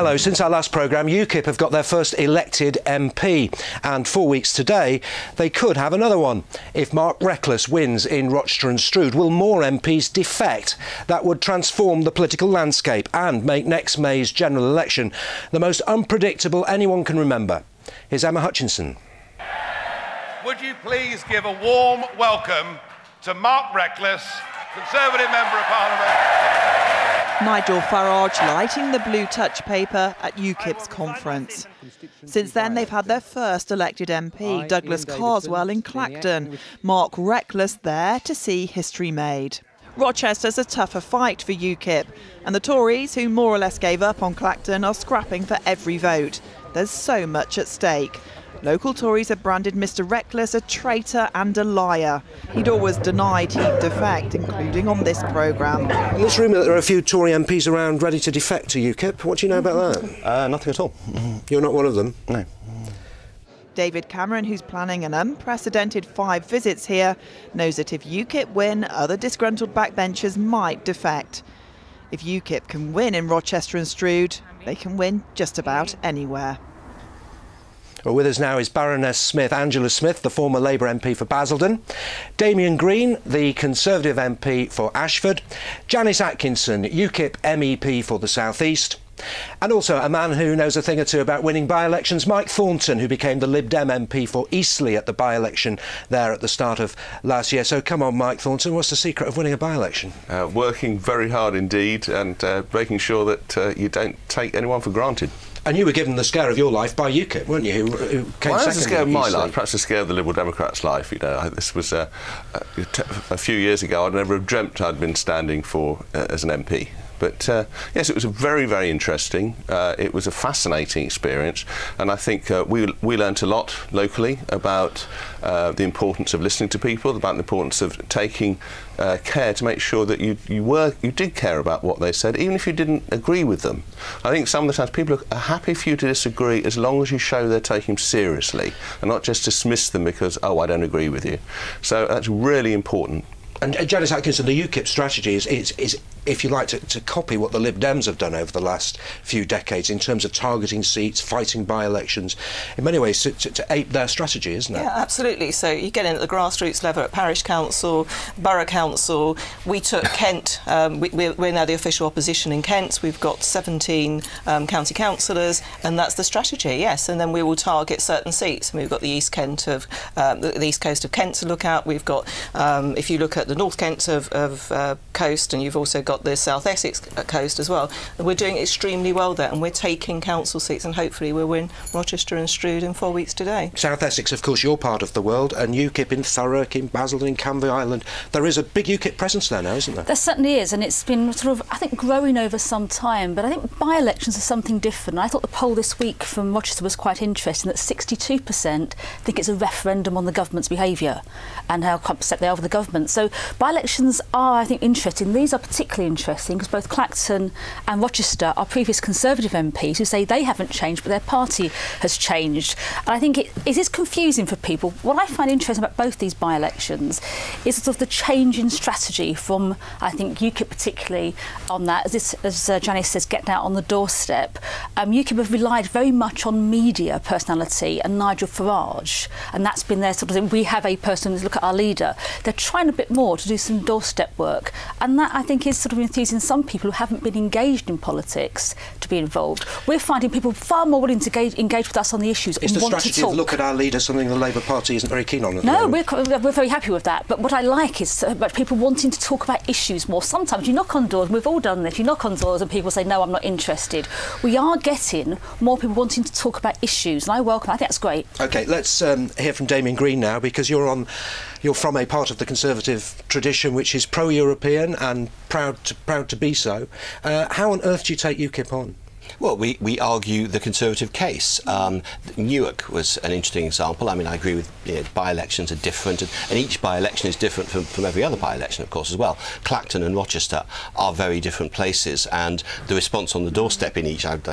Hello. Since our last programme, UKIP have got their first elected MP, and 4 weeks today they could have another one. If Mark Reckless wins in Rochester and Strood, will more MPs defect? That would transform the political landscape and make next May's general election the most unpredictable anyone can remember. Here's Emma Hutchinson. Would you please give a warm welcome to Mark Reckless, Conservative Member of Parliament. Nigel Farage lighting the blue touch paper at UKIP's conference. Since then, they've had their first elected MP, Douglas Carswell in Clacton. Mark Reckless there to see history made. Rochester's a tougher fight for UKIP, and the Tories, who more or less gave up on Clacton, are scrapping for every vote. There's so much at stake. Local Tories have branded Mr Reckless a traitor and a liar. He'd always denied he'd defect, including on this programme. There's rumour that there are a few Tory MPs around ready to defect to UKIP. What do you know about that? Nothing at all. You're not one of them? No. David Cameron, who's planning an unprecedented 5 visits here, knows that if UKIP win, other disgruntled backbenchers might defect. If UKIP can win in Rochester and Strood, they can win just about anywhere. Well, with us now is Baroness Angela Smith, the former Labour MP for Basildon, Damian Green, the Conservative MP for Ashford, Janice Atkinson, UKIP MEP for the South East, and also a man who knows a thing or two about winning by-elections, Mike Thornton, who became the Lib Dem MP for Eastleigh at the by-election there at the start of last year. So come on, Mike Thornton, what's the secret of winning a by-election? Working very hard indeed, and making sure that you don't take anyone for granted. And you were given the scare of your life by UKIP, weren't you? Who came well, second that's the scare of my Eastleigh. life, perhaps the scare of the Liberal Democrats' life. You know, this was a few years ago. I'd never have dreamt I'd been standing for as an MP. But yes, it was very, very interesting. It was a fascinating experience, and I think we learnt a lot locally about the importance of listening to people, about the importance of taking care to make sure that you did care about what they said, even if you didn't agree with them. I think some of the times people are happy for you to disagree as long as you show they're taking them seriously and not just dismiss them because, oh, I don't agree with you. So that's really important. And Janice Atkinson, the UKIP strategy is if you like, to copy what the Lib Dems have done over the last few decades in terms of targeting seats, fighting by-elections, in many ways to ape their strategy, isn't it? Yeah, absolutely. So you get in at the grassroots level at parish council, borough council. We took Kent. We're now the official opposition in Kent. We've got 17 county councillors, and that's the strategy. Yes, and then we will target certain seats. We've got the East Kent of the East Coast of Kent to look at. We've got, if you look at the North Kent of coast, and you've also got the South Essex coast as well. We're doing extremely well there, and we're taking council seats, and hopefully we'll win Rochester and Strood in 4 weeks today. South Essex, of course, your part of the world, and UKIP in Thurrock, in Basildon, in Canvey Island. There is a big UKIP presence there now, isn't there? There certainly is, and it's been sort of, I think, growing over some time. But I think by-elections are something different. I thought the poll this week from Rochester was quite interesting, that 62% think it's a referendum on the government's behaviour and how upset they are with the government. So by-elections are, I think, interesting. These are particularly interesting because both Clacton and Rochester are previous Conservative MPs who say they haven't changed, but their party has changed. And I think it is confusing for people. What I find interesting about both these by-elections is sort of the change in strategy from, I think, UKIP particularly on that. As Janice says, getting out on the doorstep. UKIP have relied very much on media personality and Nigel Farage, and that's been their sort of thing. We have a person, look at our leader. They're trying a bit more to do some doorstep work, and that, I think, is sort of enthusing some people who haven't been engaged in politics to be involved. We're finding people far more willing to engage with us on the issues and want to talk. Is the strategy of look at our leader something the Labour Party isn't very keen on at the No, moment? we're very happy with that. But what I like is about people wanting to talk about issues more. Sometimes you knock on doors, we've all done this, you knock on doors and people say, no, I'm not interested. We are getting more people wanting to talk about issues, and I think that's great. OK, let's hear from Damian Green now, because you're from a part of the Conservative tradition which is pro-European and proud to be so. How on earth do you take UKIP on? Well, we argue the Conservative case. Newark was an interesting example. I mean, I agree with by-elections are different, and each by-election is different from every other by-election, of course, as well. Clacton and Rochester are very different places, and the response on the doorstep in each, I've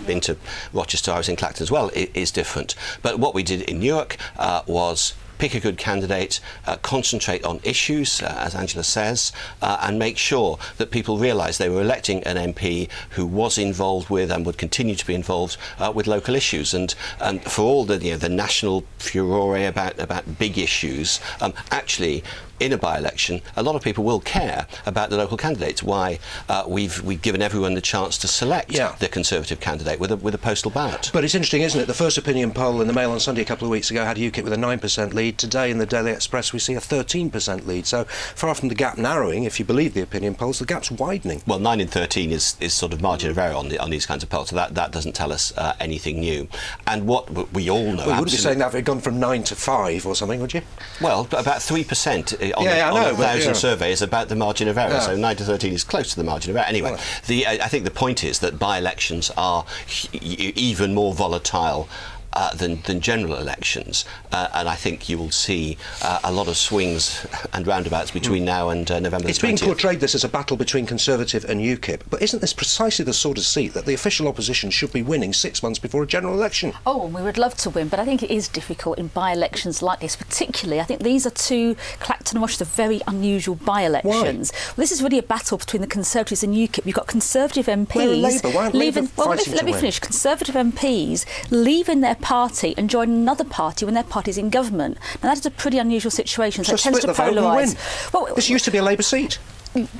been to Rochester, I was in Clacton as well, is different. But what we did in Newark was pick a good candidate, concentrate on issues, as Angela says, and make sure that people realise they were electing an MP who was involved with and would continue to be involved with local issues. And for all the national furore about big issues, actually, in a by-election, a lot of people will care about the local candidates. Why we've given everyone the chance to select the Conservative candidate with a postal ballot. But it's interesting, isn't it? The first opinion poll in the Mail on Sunday a couple of weeks ago had UKIP with a 9% lead. Today in the Daily Express we see a 13% lead. So far from the gap narrowing, if you believe the opinion polls, the gap's widening. Well, 9 in 13 is sort of margin of error on these kinds of polls, so that doesn't tell us anything new. And what we all know... Well, you wouldn't be saying that if it had gone from 9 to 5 or something, would you? Well, about 3% on a 1,000 survey is about the margin of error, so 9 to 13 is close to the margin of error. Anyway, I think the point is that by-elections are even more volatile than general elections, and I think you will see a lot of swings and roundabouts between now and November the 20th. It's being portrayed this as a battle between Conservative and UKIP, but isn't this precisely the sort of seat that the official opposition should be winning 6 months before a general election? Oh, and we would love to win, but I think it is difficult in by-elections like this, particularly. I think these are two, Clacton and Rochester, very unusual by-elections. Well, this is really a battle between the Conservatives and UKIP. You've got Conservative MPs... Where are Labour? Why aren't Labour fighting let me finish. Conservative MPs leaving their party and join another party when their party's in government. Now that is a pretty unusual situation, so it tends to polarise. Well, this used to be a Labour seat.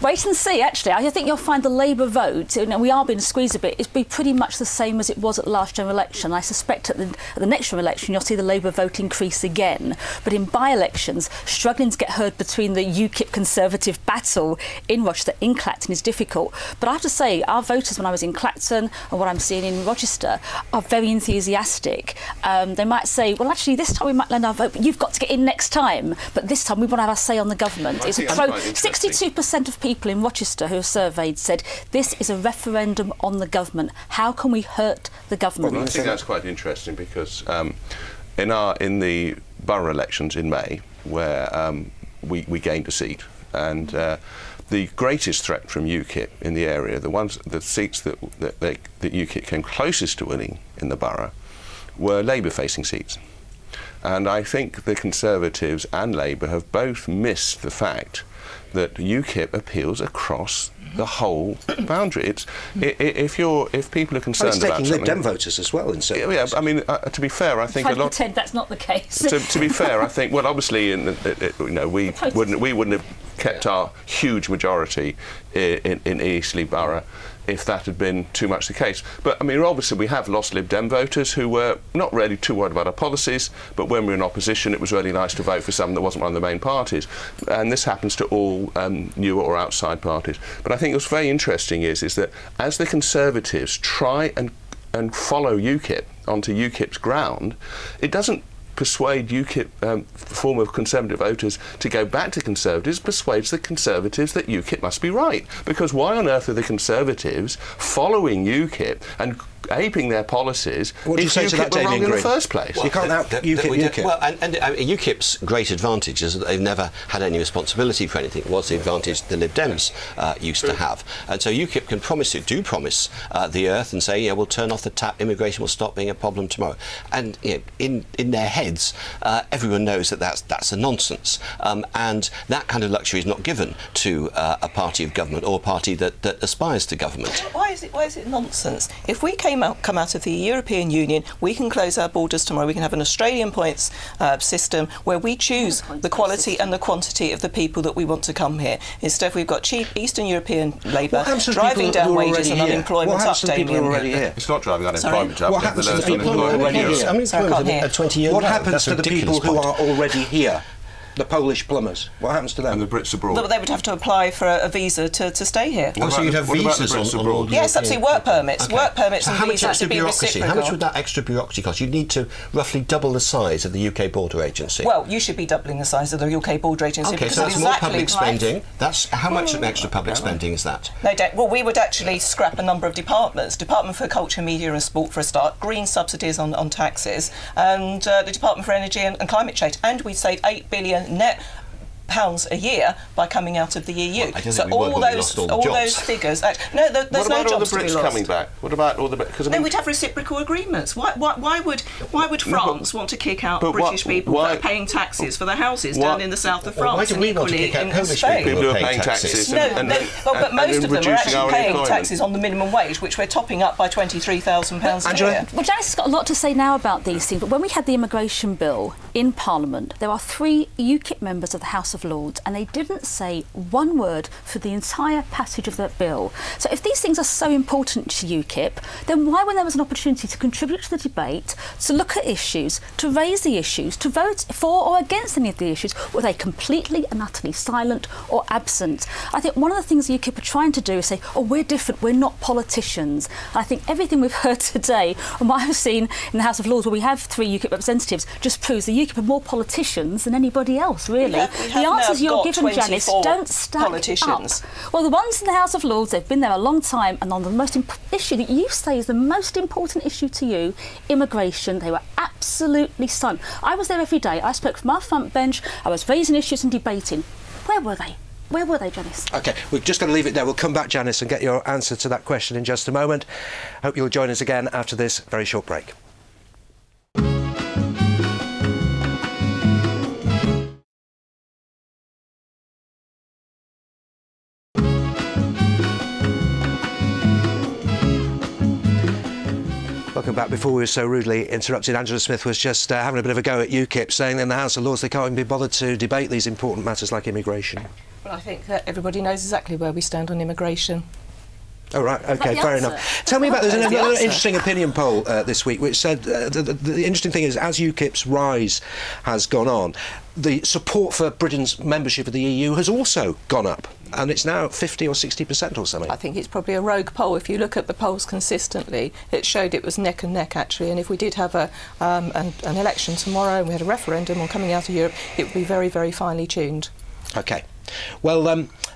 Wait and see, actually. I think you'll find the Labour vote, we are being squeezed a bit, it'll be pretty much the same as it was at the last general election. I suspect at the next general election you'll see the Labour vote increase again. But in by-elections, struggling to get heard between the UKIP Conservative battle in Rochester, in Clacton, is difficult. But I have to say, our voters, when I was in Clacton and what I'm seeing in Rochester, are very enthusiastic. They might say, well, actually, this time we might lend our vote, but you've got to get in next time. But this time we want to have our say on the government. It's 62% of people in Rochester who are surveyed said this is a referendum on the government. How can we hurt the government? Well, I think that's quite interesting because in the borough elections in May, where we gained a seat, and the greatest threat from UKIP in the area, the seats that UKIP came closest to winning in the borough, were Labour-facing seats. And I think the Conservatives and Labour have both missed the fact that UKIP appeals across the whole boundary. If people are concerned about something... It's taking Lib Dem voters as well in certain places. I mean, to be fair, I think a lot... pretend that's not the case. To be fair, I think, well, obviously, we wouldn't have kept our huge majority in Eastleigh Borough if that had been too much the case. But, I mean, obviously we have lost Lib Dem voters who were not really too worried about our policies, but when we were in opposition it was really nice to vote for something that wasn't one of the main parties. And this happens to all newer or outside parties. But I think what's very interesting is that as the Conservatives try and follow UKIP onto UKIP's ground, it doesn't persuade UKIP former Conservative voters to go back to Conservatives, persuades the Conservatives that UKIP must be right. Because why on earth are the Conservatives following UKIP and aping their policies what do you say to that, Damian Green? In the first place? Well, you can't out UKIP. Well, and UKIP's great advantage is that they've never had any responsibility for anything. It was the advantage the Lib Dems used to have. And so UKIP can promise the earth and say, yeah, we'll turn off the tap, immigration will stop being a problem tomorrow. And in their heads, everyone knows that that's a nonsense. And that kind of luxury is not given to a party of government or a party that aspires to government. Why is it nonsense? If we come out of the European Union, we can close our borders tomorrow. We can have an Australian points system where we choose the quality and the quantity of the people that we want to come here. Instead, we've got cheap Eastern European labour driving down wages and unemployment up, Damian. It's not driving unemployment up. What happens to the people who are already here? What happens to the people who are already here? The Polish plumbers. What happens to them? And the Brits abroad. They would have to apply for a visa to stay here. So you'd have visas on all. Yes, absolutely. Work permits. Okay. Work permits and visas have to be reciprocal. How much would that extra bureaucracy cost? You'd need to roughly double the size of the UK Border Agency. Well, you should be doubling the size of the UK Border Agency. Okay, so that's more public spending. That's how much extra public spending is that? No doubt. Well, we would actually scrap a number of departments. Department for Culture, Media and Sport for a start, green subsidies on taxes, and the Department for Energy and Climate Change. And we'd save £8 billion net a year by coming out of the EU. Well, I don't so think we would, all those figures. No, there's no jobs to be lost. What about all the Brits coming back? What about all the? Because no, we'd have reciprocal agreements. Why would France want to kick out British people that are paying taxes for their houses down in the south of France? Why do we want to kick out Polish people who are paying taxes? But most of them are actually paying taxes on the minimum wage, which we're topping up by £23,000 a year. Well, Janice has got a lot to say now about these things, but when we had the immigration bill in Parliament, there are 3 UKIP members of the House of Lords, and they didn't say one word for the entire passage of that bill. So if these things are so important to UKIP, then why, when there was an opportunity to contribute to the debate, to look at issues, to raise the issues, to vote for or against any of the issues, were they completely and utterly silent or absent? I think one of the things UKIP are trying to do is say, oh, we're different, we're not politicians. And I think everything we've heard today, and what I've seen in the House of Lords, where we have 3 UKIP representatives, just proves that UKIP are more politicians than anybody else, really. The answers you're given, Janice, don't stack up. Well, the ones in the House of Lords, they've been there a long time, and on the most issue that you say is the most important issue to you, immigration, they were absolutely silent. I was there every day. I spoke from our front bench. I was raising issues and debating. Where were they? Where were they, Janice? OK, we're just going to leave it there. We'll come back, Janice, and get your answer to that question in just a moment. Hope you'll join us again after this very short break. Welcome back. Before we were so rudely interrupted, Angela Smith was just having a bit of a go at UKIP, saying that in the House of Lords they can't even be bothered to debate these important matters like immigration. Well, I think that everybody knows exactly where we stand on immigration. Oh, right, OK, fair enough. Tell me about, there's another interesting opinion poll this week which said the interesting thing is, as UKIP's rise has gone on, the support for Britain's membership of the EU has also gone up, and it's now 50 or 60% or something. I think it's probably a rogue poll. If you look at the polls consistently, it showed it was neck and neck, actually, and if we did have an election tomorrow and we had a referendum on coming out of Europe, it would be very, very finely tuned. OK. Well,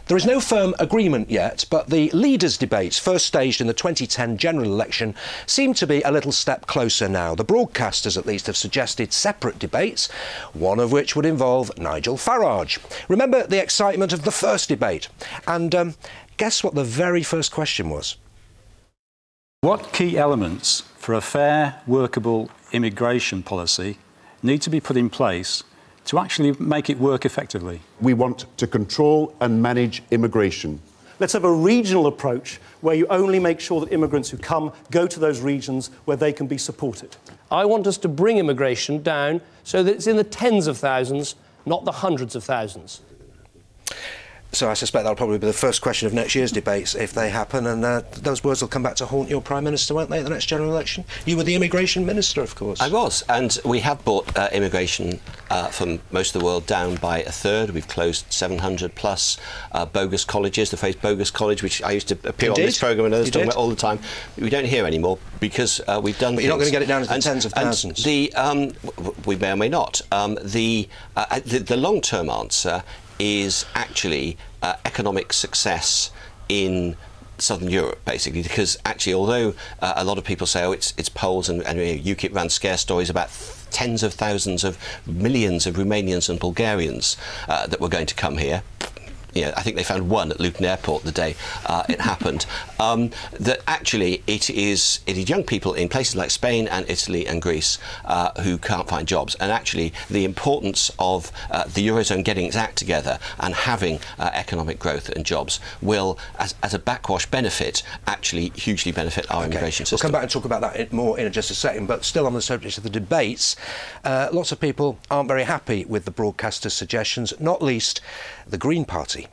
there is no firm agreement yet, but the leaders' debates, first staged in the 2010 general election, seem to be a little step closer now. The broadcasters, at least, have suggested separate debates, one of which would involve Nigel Farage. Remember the excitement of the first debate? And guess what the very first question was? What key elements for a fair, workable immigration policy need to be put in place to actually make it work effectively? We want to control and manage immigration. Let's have a regional approach where you only make sure that immigrants who come go to those regions where they can be supported. I want us to bring immigration down so that it's in the tens of thousands, not the hundreds of thousands. So I suspect that'll probably be the first question of next year's debates if they happen, and those words will come back to haunt your Prime Minister, won't they, at the next general election? You were the Immigration Minister, of course. I was, and we have brought immigration from most of the world down by a third. We've closed 700 plus bogus colleges. The phrase bogus college, which I used to appear on this programme and others talking about all the time, we don't hear anymore because we've done. But you're not going to get it down to the tens of thousands. We may or may not. The long-term answer is actually economic success in Southern Europe, basically, because actually, although a lot of people say, oh, it's polls, and UKIP ran scare stories about tens of thousands of millions of Romanians and Bulgarians that were going to come here. I think they found one at Luton Airport the day it happened. That actually it is young people in places like Spain and Italy and Greece who can't find jobs. And actually the importance of the Eurozone getting its act together and having economic growth and jobs will, as a backwash benefit, actually hugely benefit our immigration system. We'll come back and talk about that more in just a second, but still on the subject of the debates, lots of people aren't very happy with the broadcasters' suggestions, not least the Green Party.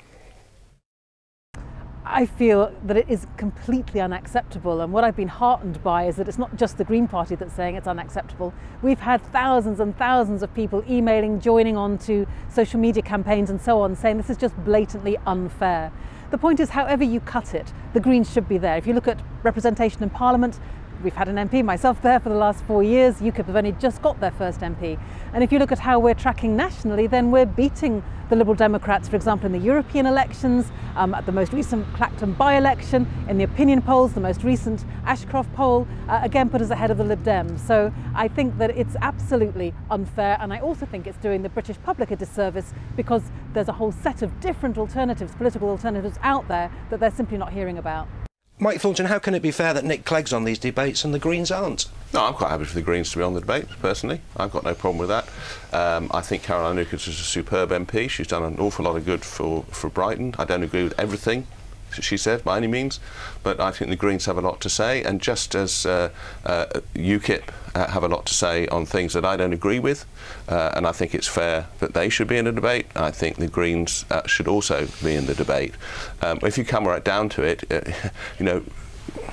I feel that it is completely unacceptable, and what I've been heartened by is that it's not just the Green Party that's saying it's unacceptable. We've had thousands and thousands of people emailing, joining on to social media campaigns and so on, saying this is just blatantly unfair. The point is, however you cut it, the Greens should be there. If you look at representation in Parliament, we've had an MP, myself there for the last 4 years. UKIP have only just got their first MP. And if you look at how we're tracking nationally, then we're beating the Liberal Democrats, for example, in the European elections, at the most recent Clacton by-election, in the opinion polls, the most recent Ashcroft poll, again put us ahead of the Lib Dems. So I think that it's absolutely unfair, and I also think it's doing the British public a disservice because there's a whole set of different alternatives, political alternatives out there that they're simply not hearing about. Mike Thornton, how can it be fair that Nick Clegg's on these debates and the Greens aren't? No, I'm quite happy for the Greens to be on the debate, personally. I've got no problem with that. I think Caroline Lucas is a superb MP. She's done an awful lot of good for Brighton. I don't agree with everything she said, by any means, but I think the Greens have a lot to say, and just as UKIP have a lot to say on things that I don't agree with, and I think it's fair that they should be in a debate, I think the Greens should also be in the debate. If you come right down to it, you know,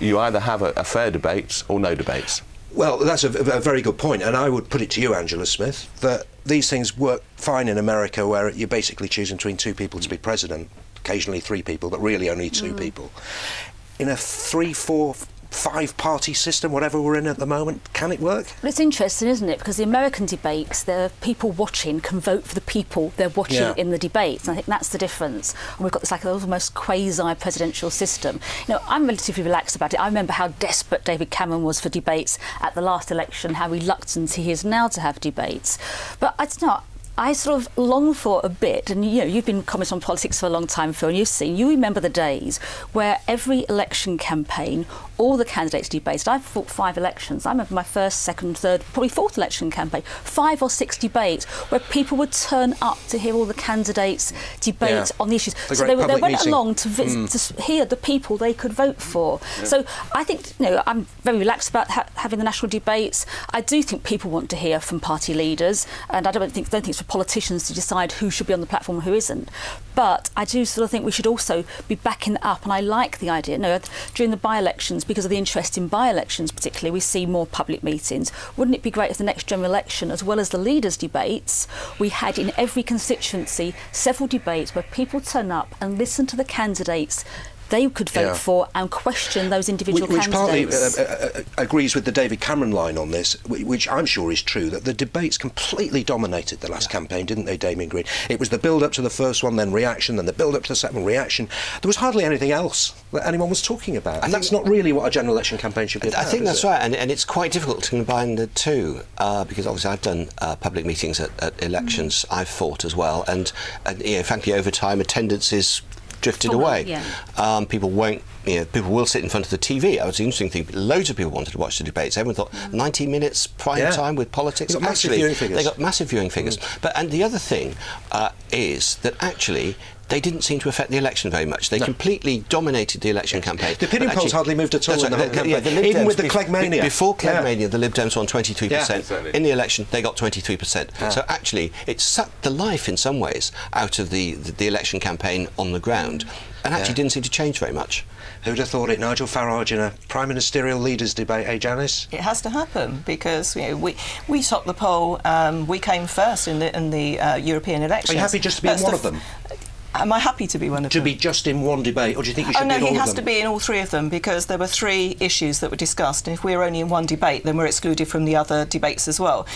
you either have a fair debate or no debates. Well, that's a very good point, and I would put it to you, Angela Smith, that these things work fine in America, where you're basically choosing between two people to be president, occasionally three people, but really only two people. In a 3, 4, 5 party system, whatever we're in at the moment, can it work? Well, it's interesting, isn't it? Because the American debates, the people watching can vote for the people they're watching in the debates. And I think that's the difference. And we've got this like almost quasi-presidential system. You know, I'm relatively relaxed about it. I remember how desperate David Cameron was for debates at the last election, how reluctant he is now to have debates. But I don't know, I sort of long for a bit, and you know, you've been commenting on politics for a long time, Phil, and you remember the days where every election campaign, all the candidates debated. I've fought 5 elections. I remember my first, second, third, probably 4th election campaign, 5 or 6 debates where people would turn up to hear all the candidates debate on the issues. So they went along to hear the people they could vote for. So I think, you know, I'm very relaxed about having the national debates. I do think people want to hear from party leaders, and I don't think it's for politicians to decide who should be on the platform and who isn't. But I do sort of think we should also be backing it up, and I like the idea. You know, during the by-elections, because of the interest in by-elections particularly, we see more public meetings. Wouldn't it be great if the next general election, as well as the leaders' debates, we had in every constituency several debates where people turn up and listen to the candidates they could vote for and question those individual candidates. Which partly agrees with the David Cameron line on this, which I'm sure is true, that the debates completely dominated the last campaign, didn't they, Damian Green? It was the build-up to the first one, then reaction, then the build-up to the second reaction. There was hardly anything else that anyone was talking about. And that's not really what a general election campaign should be about. I think that's right, and it's quite difficult to combine the two, because obviously I've done public meetings at elections. I've fought as well, and you know, frankly, over time, attendance is drifted away. People won't, you know, people will sit in front of the TV. That was the interesting thing. Loads of people wanted to watch the debates. Everyone thought 90 minutes prime time with politics. They got massive viewing figures. They got massive viewing figures. And the other thing is that actually they didn't seem to affect the election very much. They completely dominated the election campaign. The opinion polls hardly moved at all in the whole campaign, even with the Clegg-mania. Before Clegg-mania, the Lib Dems won 23%. In the election, they got 23%. So actually, it sucked the life, in some ways, out of the election campaign on the ground, and actually didn't seem to change very much. Who'd have thought it? Nigel Farage in a prime ministerial leaders debate, eh, Janice? It has to happen because, you know, we topped the poll. We came first in the European elections. Are you happy just to be in one of them? Am I happy to be one of them? To be just in one debate, or do you think you should be in all of them? Oh no, he has to be in all 3 of them, because there were 3 issues that were discussed, and if we're only in one debate, then we're excluded from the other debates as well.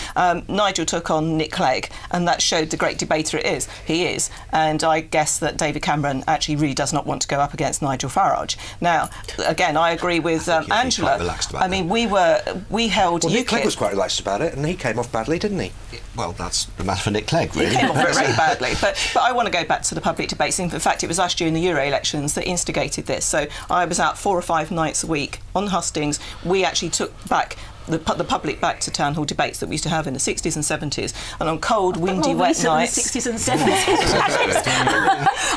Nigel took on Nick Clegg, and that showed the great debater he is, and I guess that David Cameron actually really does not want to go up against Nigel Farage. Now, again, I agree with Angela. I mean, we held UKIP. Nick Clegg was quite relaxed about it, and he came off badly, didn't he? Well, that's the matter for Nick Clegg, really. He came off very badly, but I want to go back to the public debates. In fact, it was us during the Euro elections that instigated this. So I was out 4 or 5 nights a week on hustings. We actually took back the public back to town hall debates that we used to have in the 60s and 70s, and on cold, windy, wet nights. In the 60s and 70s.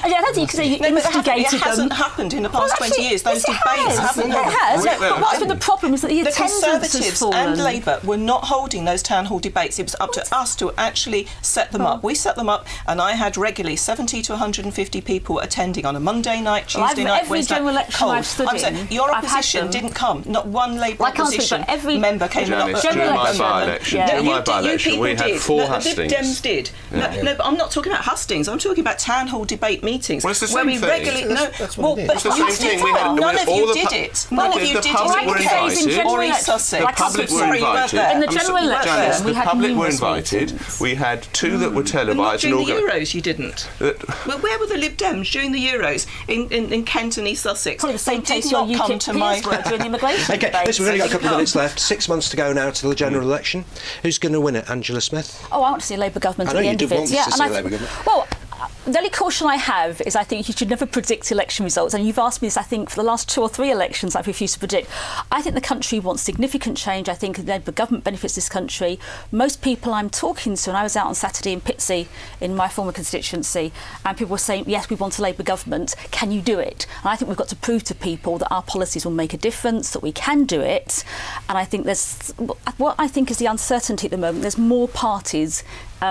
I don't think you can say you instigated them. It hasn't happened in the past 20 years. Those debates haven't. It has. But what's been the problem is that the attendance Conservatives and Labour were not holding those town hall debates. It was up to us to actually set them up. We set them up, and I had regularly 70 to 150 people attending on a Monday night, Tuesday night, Wednesday night. Every general election I've stood in, your opposition didn't come. Not one Labour opposition member member came Janice, up. during my by-election, we had 4 hustings. The Lib Dems did. No, but I'm not talking about hustings. I'm talking about town hall debate meetings. Well, it's the same thing. Regularly, That's what it is. It's the same thing. We had, none of you did it. None of you did it. Or East Sussex. The public were invited. In the general election, the public were invited. We had 2 that were televised. During the Euros, you didn't. Well, where were the Lib Dems during the Euros in Kent and East Sussex? Probably the same place your UKIP peers were during the immigration Okay, debates. we've only got a couple of minutes left. 6 months to go now to the general election. Who's going to win it? Angela Smith? Oh, I want to see a Labour government at the end of it. I know you do want to see a Labour government. Well, the only caution I have is I think you should never predict election results. And you've asked me this, I think, for the last 2 or 3 elections I've refused to predict. I think the country wants significant change. I think the Labour government benefits this country. Most people I'm talking to, and I was out on Saturday in Pitsea in my former constituency, and people were saying, yes, we want a Labour government. Can you do it? And I think we've got to prove to people that our policies will make a difference, that we can do it. And I think there's what I think is the uncertainty at the moment. There's more parties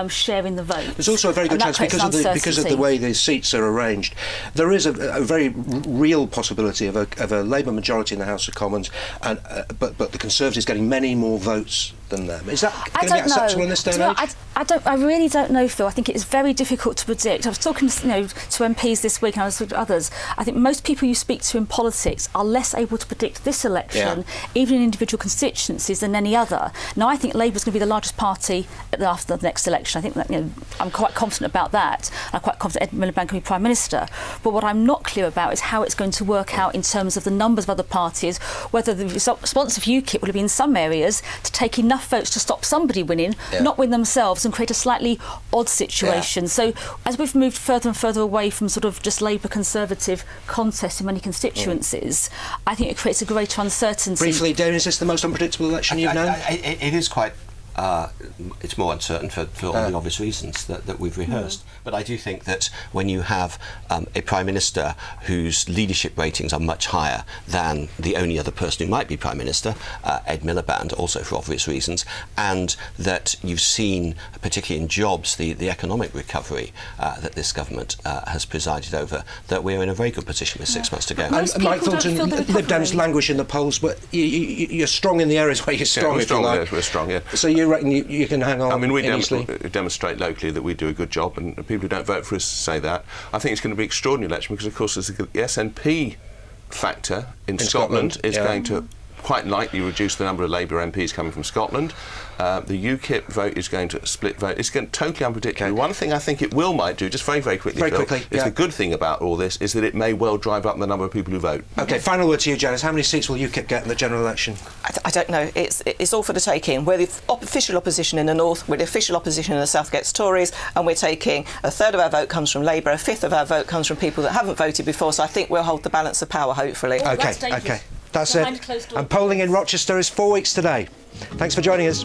sharing the vote. There's also a very good chance because of the way the seats are arranged. There is a very real possibility of a Labour majority in the House of Commons, and but the Conservatives getting many more votes than them. Is that going to be acceptable in this day and age? I really don't know, Phil. I think it is very difficult to predict. I was talking to MPs this week, and I was with others. I think most people you speak to in politics are less able to predict this election, even in individual constituencies, than any other. Now, I think Labour is going to be the largest party after the next election. I think that, I'm quite confident about that. I'm quite confident Ed Miliband can be Prime Minister. But what I'm not clear about is how it's going to work out in terms of the numbers of other parties, whether the response of UKIP will be in some areas to take enough votes to stop somebody winning, not win themselves, and create a slightly odd situation. So as we've moved further and further away from sort of just Labour Conservative contest in many constituencies, I think it creates a greater uncertainty. Briefly, Damian, is this the most unpredictable election you've known? It is quite. It's more uncertain for all the obvious reasons that we've rehearsed. But I do think that when you have a Prime Minister whose leadership ratings are much higher than the only other person who might be Prime Minister, Ed Miliband, also for obvious reasons, and that you've seen, particularly in jobs, the economic recovery that this government has presided over, that we're in a very good position with 6 months to go. And Mike Thornton, Lib Dems languish in the polls, but you're strong in the areas where you're strong. We're strong, yeah. So you reckon you can hang on? I mean, we demonstrate locally that we do a good job, and people who don't vote for us say that. I think it's going to be an extraordinary election because, of course, there's the SNP factor in Scotland is going to quite likely reduce the number of Labour MPs coming from Scotland. The UKIP vote is going to split vote. It's going to totally unpredictable. One thing I think it might do, just very, very quickly, is the good thing about all this is that it may well drive up the number of people who vote. OK, final word to you, Janice. How many seats will UKIP get in the general election? I don't know. It's all for the taking. We're the official opposition in the north, we're the official opposition in the south gets Tories, and we're taking a third of our vote comes from Labour, a fifth of our vote comes from people that haven't voted before, so I think we'll hold the balance of power, hopefully. OK. That's it. And polling in Rochester is 4 weeks today. Thanks for joining us.